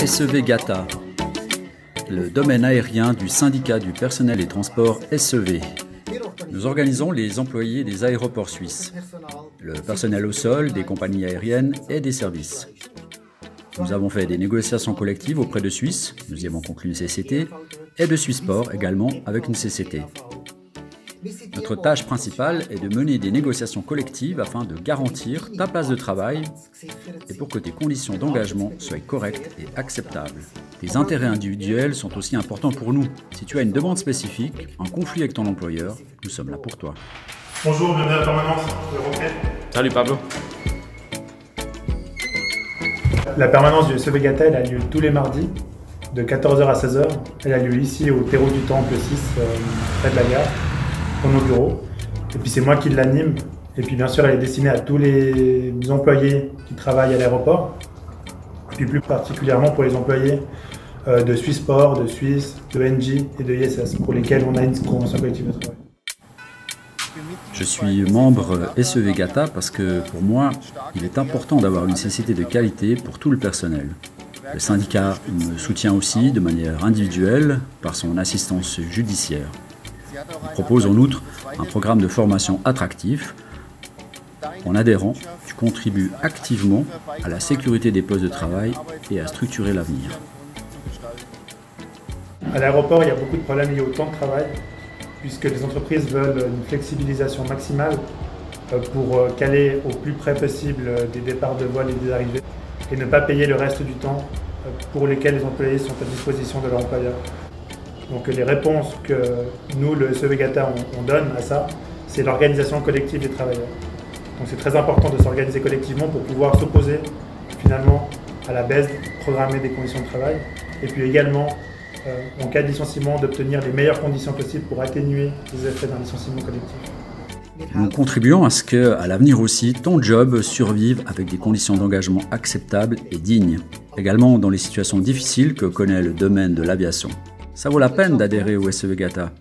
SEV GATA, le domaine aérien du syndicat du personnel et transport SEV. Nous organisons les employés des aéroports suisses, le personnel au sol, des compagnies aériennes et des services. Nous avons fait des négociations collectives auprès de Suisse, nous y avons conclu une CCT, et de Swissport également avec une CCT. Notre tâche principale est de mener des négociations collectives afin de garantir ta place de travail et pour que tes conditions d'engagement soient correctes et acceptables. Tes intérêts individuels sont aussi importants pour nous. Si tu as une demande spécifique, un conflit avec ton employeur, nous sommes là pour toi. Bonjour, bienvenue à la permanence. Salut Pablo. La permanence du SEV GATA, elle a lieu tous les mardis de 14h à 16h. Elle a lieu ici au terreau du Temple 6, près de la gare, dans nos bureaux. Et puis c'est moi qui l'anime. Et puis bien sûr, elle est destinée à tous les employés qui travaillent à l'aéroport. Et puis plus particulièrement pour les employés de Swissport, de Suisse, de NG et de ISS, pour lesquels on a une convention collective de travail. Je suis membre SEV GATA parce que pour moi, il est important d'avoir une CCT de qualité pour tout le personnel. Le syndicat me soutient aussi de manière individuelle par son assistance judiciaire. Il propose en outre un programme de formation attractif. En adhérant, tu contribues activement à la sécurité des postes de travail et à structurer l'avenir. À l'aéroport, il y a beaucoup de problèmes liés au temps de travail, puisque les entreprises veulent une flexibilisation maximale pour caler au plus près possible des départs de vol et des arrivées, et ne pas payer le reste du temps pour lesquels les employés sont à disposition de leur employeur. Donc les réponses que nous, le SEV GATA, on donne à ça, c'est l'organisation collective des travailleurs. Donc c'est très important de s'organiser collectivement pour pouvoir s'opposer finalement à la baisse programmée des conditions de travail, et puis également en cas de licenciement, d'obtenir les meilleures conditions possibles pour atténuer les effets d'un licenciement collectif. Nous contribuons à ce qu'à l'avenir aussi, ton job survive avec des conditions d'engagement acceptables et dignes. Également dans les situations difficiles que connaît le domaine de l'aviation. Ça vaut la peine d'adhérer au SEV GATA.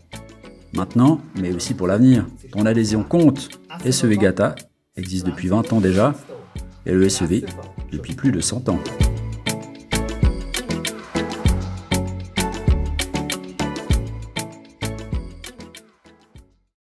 Maintenant, mais aussi pour l'avenir. Ton adhésion compte. SEV GATA existe depuis 20 ans déjà et le SEV depuis plus de 100 ans.